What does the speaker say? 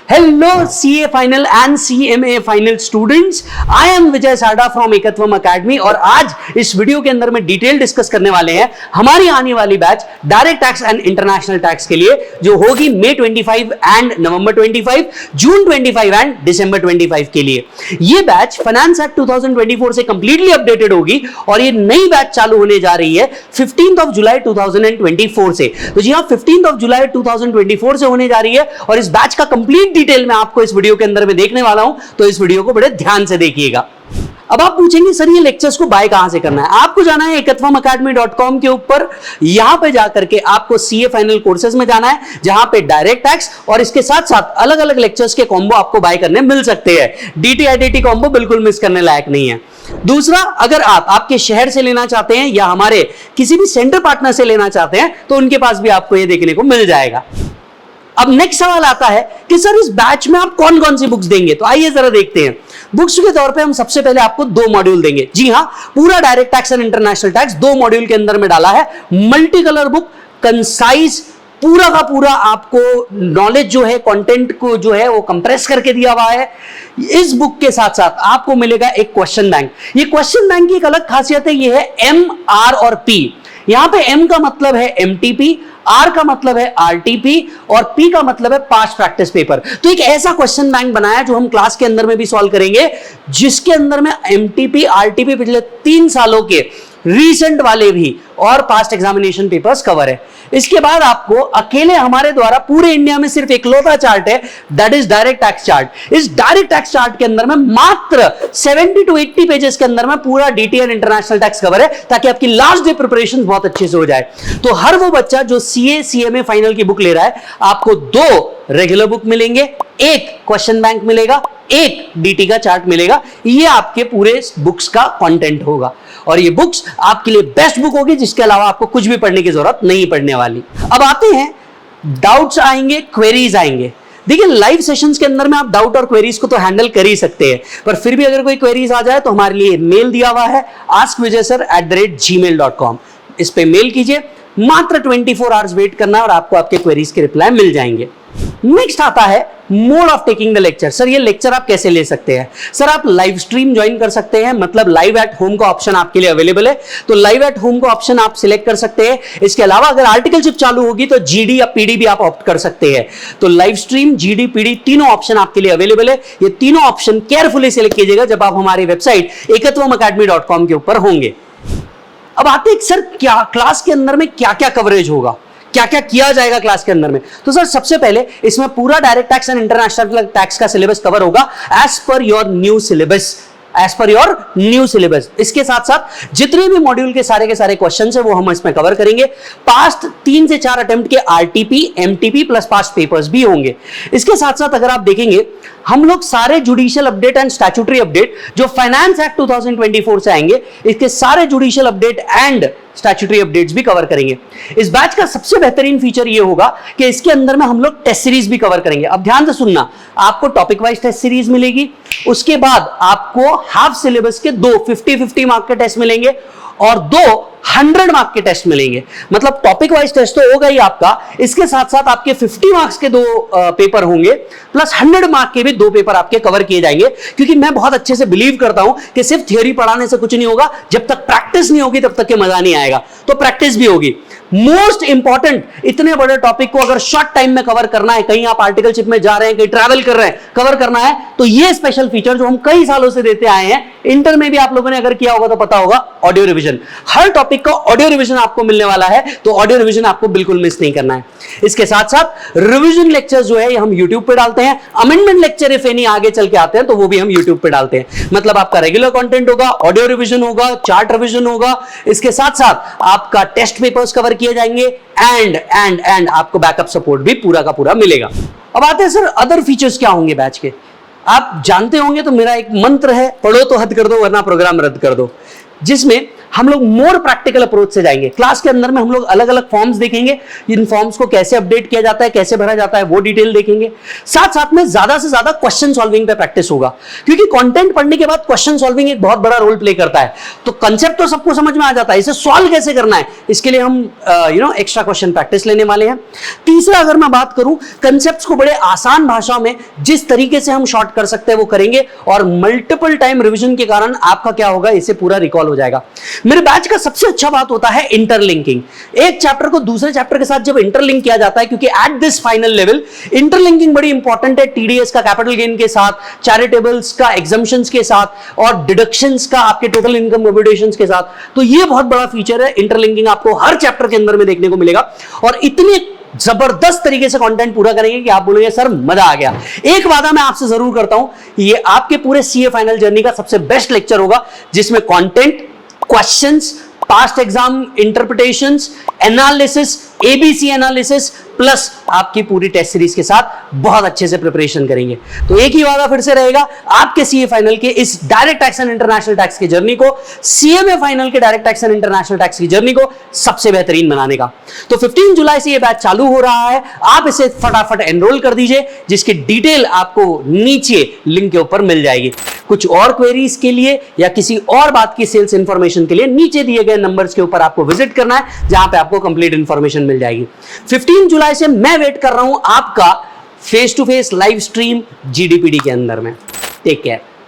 Hello CA final and CMA final students. I am विजय साडा from एकत्वम academy और आज इस वीडियो के अंदर में डिटेल डिस्कस करने वाले हैं हमारी आने वाली batch direct tax and international tax के लिए जो होगी मई 25 एंड नवंबर 25, जून 25 एंड दिसंबर 25 के लिए। ये बैच फाइनेंस एक्ट 2024 से कंप्लीटली अपडेटेड होगी और ये नई बैच चालू होने जा रही है 15 जुलाई 2024 से। तो जी हाँ, 15 जुलाई 2024 से होने जा रही है और इस बैच का कंप्लीट डिटेल में आपको इस वीडियो के अंदर में देखने वाला हूं, तो इस वीडियो को बड़े ध्यान से देखिएगा। अब आप पूछेंगे सर ये लेक्चर्स को बाय कहां से करना है? आपको जाना है ekatwamacademy.com के ऊपर। यहां पे जाकर के आपको सीए फाइनल कोर्सेज में जाना है जहां पे डायरेक्ट टैक्स और इसके साथ साथ अलग अलग लेक्चर्स के कॉम्बो आपको बाय करने मिल सकते हैं। डीटी आईडीटी कॉम्बो बिल्कुल मिस करने लायक नहीं है। दूसरा, अगर आप आपके शहर से लेना चाहते हैं या हमारे किसी भी सेंटर पार्टनर से लेना चाहते हैं तो उनके पास भी आपको ये देखने को मिल जाएगा। अब नेक्स्ट सवाल आता है कि सर इस बैच में आप कौन कौन सी बुक्स देंगे? तो आइए जरा देखते हैं। बुक्स के तौर पे हम सबसे पहले आपको 2 मॉड्यूल देंगे। जी हां, पूरा direct tax and international tax 2 module के अंदर में डाला है। मल्टी कलर बुक, कंसाइज, पूरा का पूरा आपको नॉलेज जो है, कंटेंट को जो है वो कंप्रेस करके दिया हुआ है। इस बुक के साथ साथ आपको मिलेगा एक क्वेश्चन बैंक। ये क्वेश्चन बैंक की एक अलग खासियत है, ये है एम, आर और पी। यहां पे एम का मतलब है एमटीपी, आर का मतलब है आरटीपी और पी का मतलब है पास्ट प्रैक्टिस पेपर। तो एक ऐसा क्वेश्चन बैंक बनाया जो हम क्लास के अंदर में भी सॉल्व करेंगे, जिसके अंदर में एमटीपी, आरटीपी पिछले 3 सालों के रीसेंट वाले भी और पास्ट एग्जामिनेशन पेपर्स कवर है। इसके बाद आपको अकेले हमारे द्वारा पूरे इंडिया में सिर्फ इकलौता चार्ट है, that is direct tax chart. इस डायरेक्ट टैक्स चार्ट के अंदर में मात्र 70 to 80 पेजेस के अंदर में पूरा DT and international tax cover है, ताकि आपकी लास्ट डे प्रिपरेशन बहुत अच्छे से हो जाए। तो हर वो बच्चा जो सीए सीएमए फाइनल की बुक ले रहा है, आपको 2 रेगुलर बुक मिलेंगे, एक क्वेश्चन बैंक मिलेगा, एक डीटी का चार्ट मिलेगा। ये आपके पूरे बुक्स का कंटेंट होगा और ये बुक्स आपके लिए बेस्ट बुक होगी, जिसके अलावा आपको कुछ भी पढ़ने की जरूरत नहीं पड़ने वाली। अब आते हैं, डाउट्स आएंगे, क्वेरीज आएंगे। देखिए, लाइव सेशंस के अंदर में आप डाउट और क्वेरीज को तो हैंडल कर ही सकते हैं, पर फिर भी अगर कोई क्वेरीज आ जाए तो हमारे लिए मेल दिया हुआ है askvijay@gmail.com। इस पे मेल कीजिए, मात्र 24 आवर्स वेट करना और आपको आपके क्वेरीज के रिप्लाई मिल जाएंगे। नेक्स्ट आता है mode of taking the lecture. Sir ये लेक्चर आप कैसे ले सकते हैं? सर आप लाइव स्ट्रीम ज्वाइन कर सकते हैं, मतलब लाइव एट होम का ऑप्शन आपके लिए अवेलेबल है। तो लाइव एट होम का ऑप्शन आप सिलेक्ट कर सकते हैं। इसके अलावा अगर आर्टिकलशिप चालू होगी तो जीडी या पीडी भी आप ऑप्ट कर सकते हैं। तो लाइव स्ट्रीम, जीडी, पीडी तीनों ऑप्शन आपके लिए अवेलेबल है। ये तीनों ऑप्शन केयरफुली सिलेक्ट कीजिएगा जब आप हमारी वेबसाइट ekatwamacademy.com के ऊपर होंगे। अब आते हैं सर क्या क्लास के अंदर में क्या क्या कवरेज होगा, क्या क्या किया जाएगा क्लास के अंदर में। तो सर सबसे पहले इसमें पूरा direct tax and international tax का सिलेबस कवर होगा as per your new syllabus, as per your new syllabus. इसके साथ साथ जितने भी मॉड्यूल के सारे क्वेश्चन है वो हम इसमें कवर करेंगे। पास्ट 3 से 4 अटेम्प्ट के RTP, MTP plus past papers भी होंगे। इसके साथ साथ अगर आप देखेंगे, हम लोग सारे judicial update and statutory update जो फाइनेंस एक्ट 2024 से आएंगे, इसके सारे judicial update and statutory updates भी कवर करेंगे। इस बैच का सबसे बेहतरीन फीचर ये होगा कि इसके अंदर में हम लोग टेस्ट सीरीज भी कवर करेंगे। अब ध्यान से सुनना, आपको टॉपिक वाइज टेस्ट सीरीज मिलेगी, उसके बाद आपको हाफ सिलेबस के 2 50-50 मार्क के टेस्ट मिलेंगे और 2 100 मार्क के टेस्ट मिलेंगे। मतलब टॉपिक वाइज टेस्ट तो होगा ही आपका, इसके साथ साथ आपके 50 मार्क्स के 2 पेपर होंगे प्लस 100 मार्क के भी 2 पेपर आपके कवर किए जाएंगे। क्योंकि मैं बहुत अच्छे से बिलीव करता हूं कि सिर्फ थ्योरी पढ़ाने से कुछ नहीं होगा, जब तक प्रैक्टिस नहीं होगी तब तक के मजा नहीं आएगा। तो प्रैक्टिस भी होगी। मोस्ट इंपॉर्टेंट, इतने बड़े टॉपिक को अगर शॉर्ट टाइम में कवर करना है, कहीं आप आर्टिकलशिप में जा रहे हैं, कहीं ट्रैवल कर रहे हैं, कवर करना है, तो ये स्पेशल फीचर जो हम कई सालों से देते आए हैं, इंटर में भी आप लोगों ने अगर किया होगा तो पता होगा, ऑडियो रिवीजन। हर टॉपिक का ऑडियो रिवीजन आपको मिलने वाला है, तो ऑडियो रिवीजन आपको बिल्कुल मिस नहीं करना है। इसके साथ साथ रिवीजन लेक्चर जो है हम YouTube पे डालते हैं। अमेंडमेंट लेक्चर इफ एनी आगे चल के आते हैं तो वो भी हम YouTube पे डालते हैं। मतलब आपका रेगुलर कंटेंट होगा, ऑडियो रिवीजन होगा, चार्ट रिवीजन होगा, इसके साथ साथ आपका टेस्ट पेपर्स कवर किए जाएंगे एंड आपको बैकअप सपोर्ट भी पूरा का पूरा मिलेगा। अब आते हैं सर अदर फीचर्स क्या होंगे बैच के। आप जानते होंगे, तो मेरा एक मंत्र है, पढ़ो तो हद कर दो वरना प्रोग्राम रद्द कर दो, जिसमें हम लोग मोर प्रैक्टिकल अप्रोच से जाएंगे। क्लास के अंदर में हम लोग अलग अलग फॉर्म्स देखेंगे, इन फॉर्म्स को कैसे अपडेट किया जाता है, कैसे भरा जाता है, वो डिटेल देखेंगे। साथ साथ में ज्यादा से ज्यादा क्वेश्चन सॉल्विंग पे प्रैक्टिस होगा, क्योंकि कंटेंट पढ़ने के बाद क्वेश्चन सॉल्विंग एक बहुत बड़ा रोल प्ले करता है। तो कंसेप्ट तो सबको समझ में आ जाता है, इसे सॉल्व कैसे करना है, इसके लिए हम एक्स्ट्रा क्वेश्चन प्रैक्टिस लेने वाले हैं। तीसरा, अगर मैं बात करूं, कंसेप्ट्स को बड़े आसान भाषा में जिस तरीके से हम शॉर्ट कर सकते हैं वो करेंगे, और मल्टीपल टाइम रिवीजन के कारण आपका क्या होगा, इसे पूरा रिकॉल हो जाएगा। मेरे बैच का सबसे अच्छा बात होता है इंटरलिंकिंग। एक चैप्टर को दूसरे चैप्टर के साथ जब इंटरलिंक किया जाता है, क्योंकि at this final level interlinking बड़ी इंपॉर्टेंट है, टीडीएस का कैपिटल गेन के साथ, चैरिटेबल्स का एग्जम्पशंस के साथ, और डिडक्शंस का आपके टोटल इनकम कंप्यूटेशंस के साथ। तो ये बहुत बड़ा फीचर है, इंटरलिंकिंग आपको हर चैप्टर के अंदर में देखने को मिलेगा, और इतने जबरदस्त तरीके से कंटेंट पूरा करेंगे कि आप बोलेंगे सर मजा आ गया। एक वादा मैं आपसे जरूर करता हूं, ये आपके पूरे सीए फाइनल जर्नी का सबसे बेस्ट लेक्चर होगा, जिसमें content, questions, past exam interpretations, analysis, ABC analysis, plus आपकी पूरी टेस्ट सीरीज के साथ बहुत अच्छे से प्रिपरेशन करेंगे। तो एक ही वादा फिर से रहेगा, आपके सीए फाइनल के इस direct tax and international tax की जर्नी को, सीएमए फाइनल के direct tax and international tax की जर्नी को सबसे बेहतरीन बनाने का। तो 15 जुलाई से ये बैच चालू हो रहा है, आप इसे फटाफट एनरोल कर दीजिए, जिसकी डिटेल आपको नीचे लिंक के ऊपर मिल जाएगी। कुछ और क्वेरीज के लिए या किसी और बात की सेल्स इंफॉर्मेशन के लिए नीचे दिए गए नंबर्स के ऊपर आपको विजिट करना है, जहां पे आपको कंप्लीट इंफॉर्मेशन मिल जाएगी। 15 जुलाई से मैं वेट कर रहा हूं आपका face to face live stream जीडीपीडी के अंदर में। Take care.